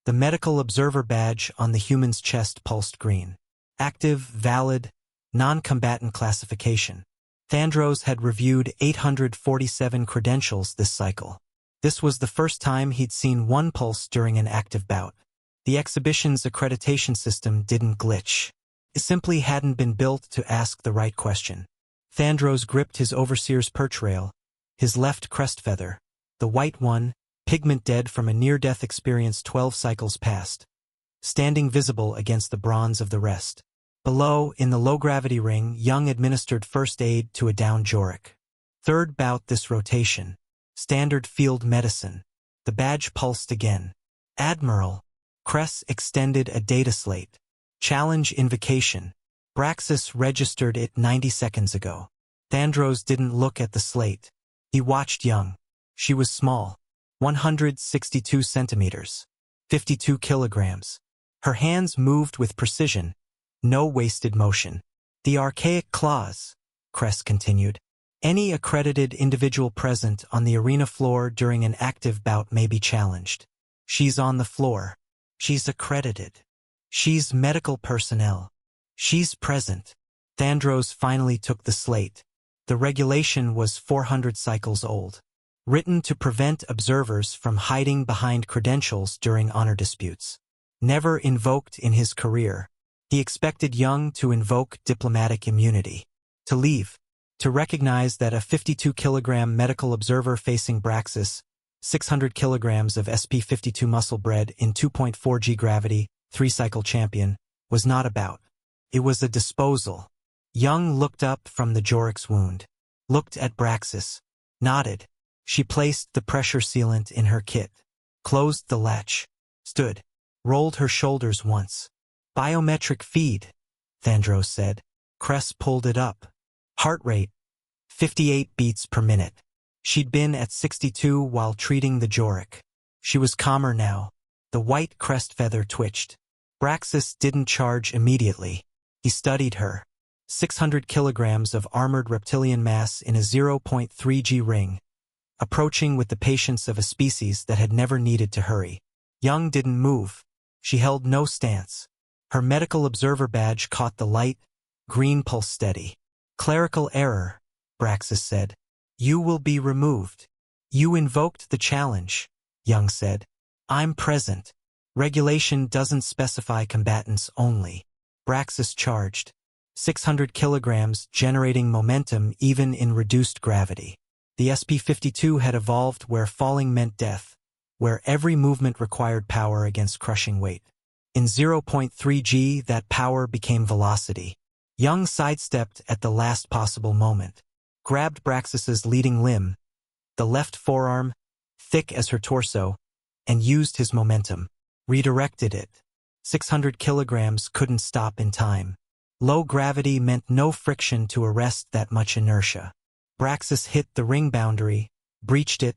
The medical observer badge on the human's chest pulsed green. Active, valid, non-combatant classification. Thandros had reviewed 847 credentials this cycle. This was the first time he'd seen one pulse during an active bout. The exhibition's accreditation system didn't glitch. It simply hadn't been built to ask the right question. Thandros gripped his overseer's perch rail, his left crest feather, the white one, pigment dead from a near-death experience 12 cycles past, standing visible against the bronze of the rest. Below, in the low-gravity ring, Young administered first aid to a downed Jorik. Third bout this rotation. Standard field medicine. The badge pulsed again. Admiral. Kress extended a data slate. Challenge invocation. Braxis registered it 90 seconds ago. Thandros didn't look at the slate. He watched Young. She was small. 162 centimeters. 52 kilograms. Her hands moved with precision. No wasted motion. The archaic clause, Kress continued. Any accredited individual present on the arena floor during an active bout may be challenged. She's on the floor. She's accredited. She's medical personnel. She's present. Thandros finally took the slate. The regulation was 400 cycles old. Written to prevent observers from hiding behind credentials during honor disputes. Never invoked in his career. He expected Young to invoke diplomatic immunity. To leave. To recognize that a 52-kilogram medical observer facing Braxis, 600 kilograms of SP-52 muscle bred in 2.4 G gravity, 3-cycle champion, was not about. It was a disposal. Young looked up from the Jorik's wound. Looked at Braxis. Nodded. She placed the pressure sealant in her kit. Closed the latch. Stood. Rolled her shoulders once. Biometric feed, Thandros said. Kress pulled it up. Heart rate, 58 beats per minute. She'd been at 62 while treating the Jorik. She was calmer now. The white crest feather twitched. Braxis didn't charge immediately. He studied her. 600 kilograms of armored reptilian mass in a 0.3 G ring. Approaching with the patience of a species that had never needed to hurry. Young didn't move. She held no stance. Her medical observer badge caught the light, green pulse steady. Clerical error, Braxis said. You will be removed. You invoked the challenge, Young said. I'm present. Regulation doesn't specify combatants only. Braxis charged. 600 kilograms generating momentum even in reduced gravity. The SP-52 had evolved where falling meant death, where every movement required power against crushing weight. In 0.3 G, that power became velocity. Young sidestepped at the last possible moment, grabbed Braxis's leading limb, the left forearm, thick as her torso, and used his momentum. Redirected it. 600 kilograms couldn't stop in time. Low gravity meant no friction to arrest that much inertia. Braxis hit the ring boundary, breached it,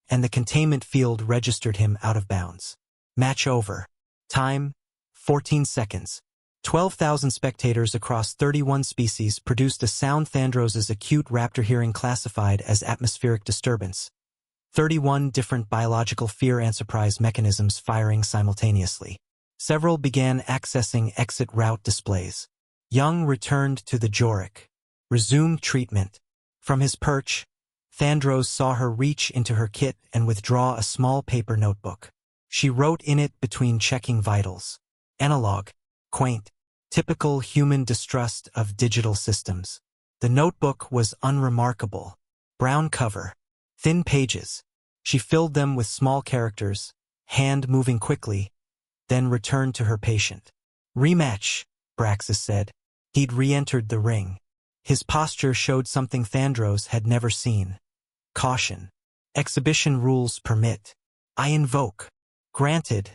and the containment field registered him out of bounds. Match over. Time, 14 seconds. 12,000 spectators across 31 species produced a sound Thandros's acute raptor hearing classified as atmospheric disturbance. 31 different biological fear enterprise mechanisms firing simultaneously. Several began accessing exit route displays. Young returned to the Jorik. Resumed treatment. From his perch, Thandros saw her reach into her kit and withdraw a small paper notebook. She wrote in it between checking vitals. Analog. Quaint. Typical human distrust of digital systems. The notebook was unremarkable. Brown cover. Thin pages. She filled them with small characters, hand moving quickly, then returned to her patient. Rematch, Braxis said. He'd re-entered the ring. His posture showed something Thandros had never seen. Caution. Exhibition rules permit. I invoke. Granted.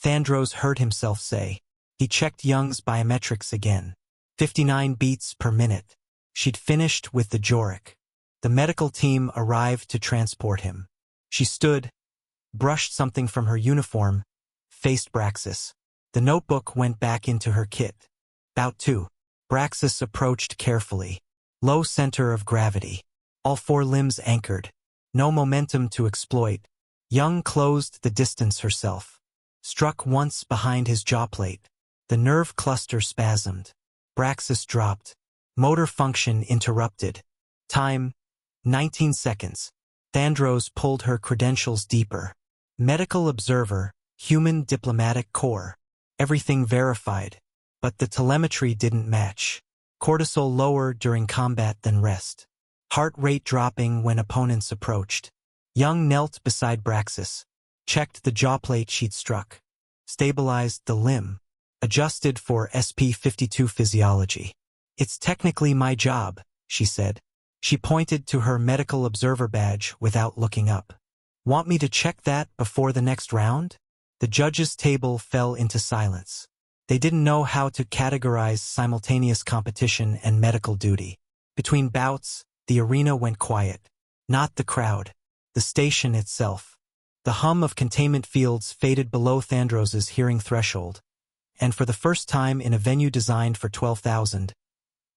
Thandros heard himself say. He checked Young's biometrics again. 59 beats per minute. She'd finished with the Jorik. The medical team arrived to transport him. She stood, brushed something from her uniform, faced Braxis. The notebook went back into her kit. Bout 2. Braxis approached carefully. Low center of gravity. All 4 limbs anchored. No momentum to exploit. Young closed the distance herself. struck once behind his jawplate. The nerve cluster spasmed. Braxis dropped. Motor function interrupted. Time, 19 seconds. Thandros pulled her credentials deeper. Medical observer, human diplomatic corps. Everything verified. But the telemetry didn't match. Cortisol lower during combat than rest. Heart rate dropping when opponents approached. Young knelt beside Braxis. Checked the jawplate she'd struck. Stabilized the limb. Adjusted for SP52 physiology. "It's technically my job," she said. She pointed to her medical observer badge without looking up. "Want me to check that before the next round?" The judges' table fell into silence. They didn't know how to categorize simultaneous competition and medical duty. Between bouts, the arena went quiet. Not the crowd. The station itself. The hum of containment fields faded below Thandros's hearing threshold. And for the first time in a venue designed for 12,000,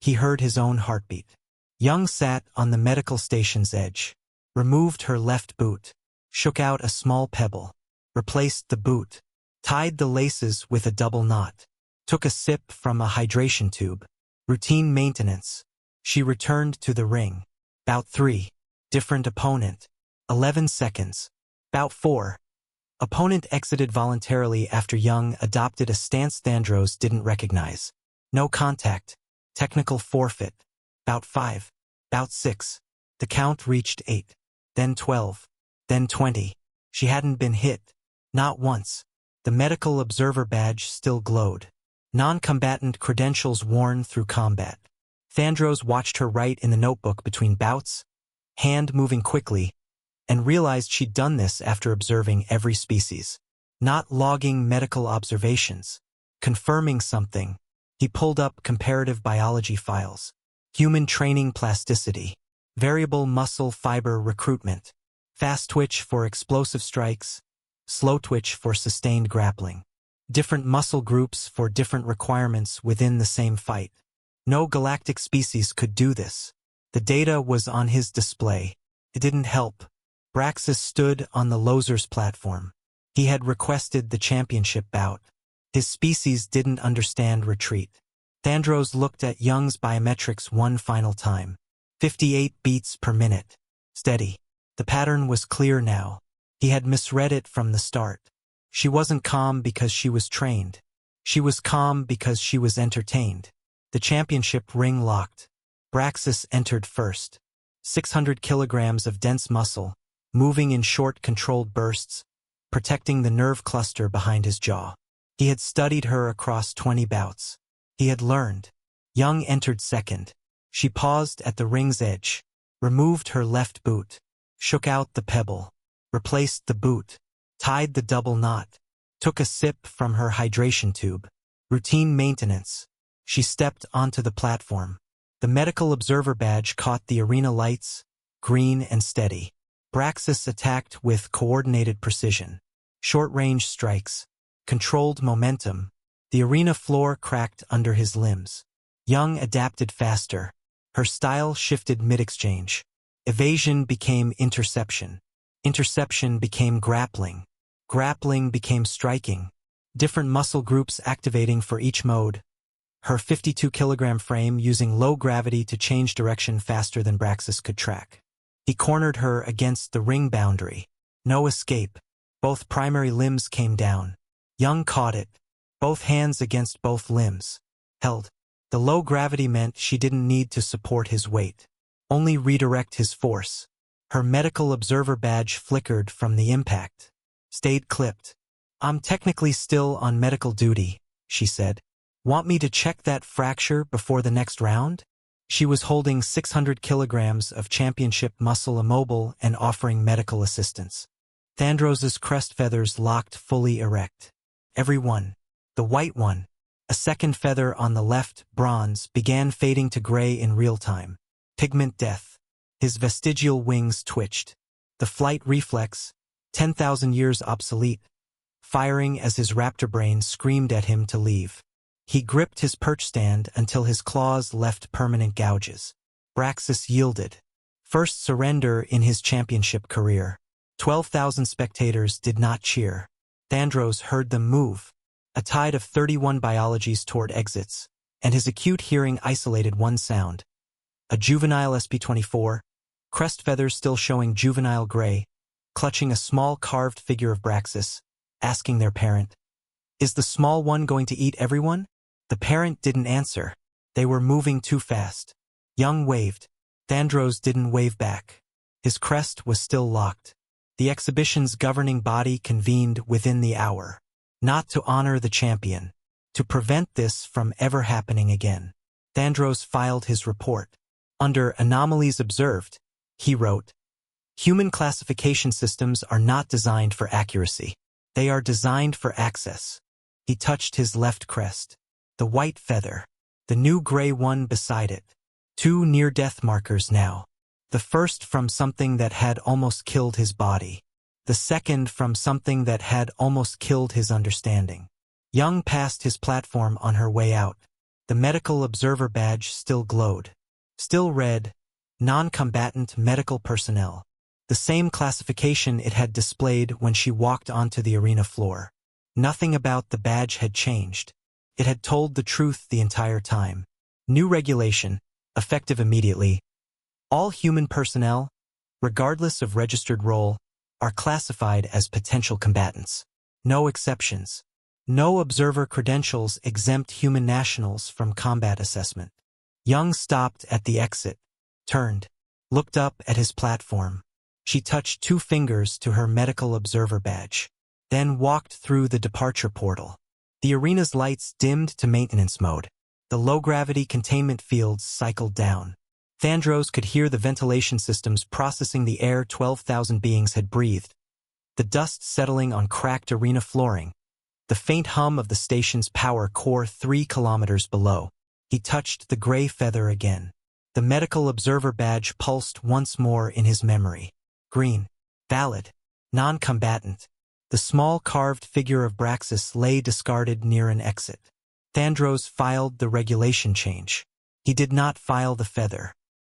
he heard his own heartbeat. Young sat on the medical station's edge. Removed her left boot. Shook out a small pebble. Replaced the boot. Tied the laces with a double knot. Took a sip from a hydration tube. Routine maintenance. She returned to the ring. Bout 3. Different opponent. 11 seconds. Bout 4. Opponent exited voluntarily after Young adopted a stance Thandros didn't recognize. No contact. Technical forfeit. Bout 5. Bout 6. The count reached 8. Then 12. Then 20. She hadn't been hit. Not once. The medical observer badge still glowed. Non-combatant credentials worn through combat. Thandros watched her write in the notebook between bouts, hand moving quickly, and realized she'd done this after observing every species. Not logging medical observations. Confirming something. He pulled up comparative biology files. Human training plasticity. Variable muscle fiber recruitment. Fast twitch for explosive strikes. Slow twitch for sustained grappling. Different muscle groups for different requirements within the same fight. No galactic species could do this. The data was on his display. It didn't help. Braxis stood on the loser's platform. He had requested the championship bout. His species didn't understand retreat. Thandros looked at Young's biometrics one final time. 58 beats per minute. Steady. The pattern was clear now. He had misread it from the start. She wasn't calm because she was trained. She was calm because she was entertained. The championship ring locked. Braxis entered first. 600 kilograms of dense muscle, moving in short controlled bursts, protecting the nerve cluster behind his jaw. He had studied her across 20 bouts. He had learned. Young entered second. She paused at the ring's edge, removed her left boot, shook out the pebble, replaced the boot, tied the double knot, took a sip from her hydration tube. Routine maintenance. She stepped onto the platform. The medical observer badge caught the arena lights, green and steady. Braxis attacked with coordinated precision. Short-range strikes. Controlled momentum. The arena floor cracked under his limbs. Young adapted faster. Her style shifted mid-exchange. Evasion became interception. Interception became grappling. Grappling became striking. Different muscle groups activating for each mode. Her 52-kilogram frame using low gravity to change direction faster than Braxis could track. He cornered her against the ring boundary. No escape. Both primary limbs came down. Young caught it. Both hands against both limbs. Held. The low gravity meant she didn't need to support his weight. Only redirect his force. Her medical observer badge flickered from the impact. Stayed clipped. "I'm technically still on medical duty," she said. "Want me to check that fracture before the next round?" She was holding 600 kilograms of championship muscle immobile and offering medical assistance. Thandros's crest feathers locked fully erect. Every one. The white one. A second feather on the left, bronze, began fading to gray in real time. Pigment death. His vestigial wings twitched. The flight reflex, 10,000 years obsolete, firing as his raptor brain screamed at him to leave. He gripped his perch stand until his claws left permanent gouges. Braxis yielded. First surrender in his championship career. 12,000 spectators did not cheer. Thandros heard them move, a tide of 31 biologies toward exits, and his acute hearing isolated one sound. A juvenile SP-24, crest feathers still showing juvenile gray, clutching a small carved figure of Braxis, asking their parent, "Is the small one going to eat everyone?" The parent didn't answer. They were moving too fast. Young waved. Thandros didn't wave back. His crest was still locked. The exhibition's governing body convened within the hour. Not to honor the champion. To prevent this from ever happening again. Thandros filed his report. Under anomalies observed, he wrote, "Human classification systems are not designed for accuracy. They are designed for access." He touched his left crest. The white feather. The new gray one beside it. 2 near-death markers now. The first from something that had almost killed his body. The second from something that had almost killed his understanding. Young passed his platform on her way out. The medical observer badge still glowed. Still read, "Non-combatant medical personnel." The same classification it had displayed when she walked onto the arena floor. Nothing about the badge had changed. It had told the truth the entire time. New regulation, effective immediately. All human personnel, regardless of registered role, are classified as potential combatants. No exceptions. No observer credentials exempt human nationals from combat assessment. Young stopped at the exit, turned, looked up at his platform. She touched 2 fingers to her medical observer badge, then walked through the departure portal. The arena's lights dimmed to maintenance mode. The low-gravity containment fields cycled down. Thandros could hear the ventilation systems processing the air 12,000 beings had breathed, the dust settling on cracked arena flooring, the faint hum of the station's power core 3 kilometers below. He touched the gray feather again. The medical observer badge pulsed once more in his memory. Green. Valid. Non-combatant. The small carved figure of Braxis lay discarded near an exit. Thandros filed the regulation change. He did not file the feather.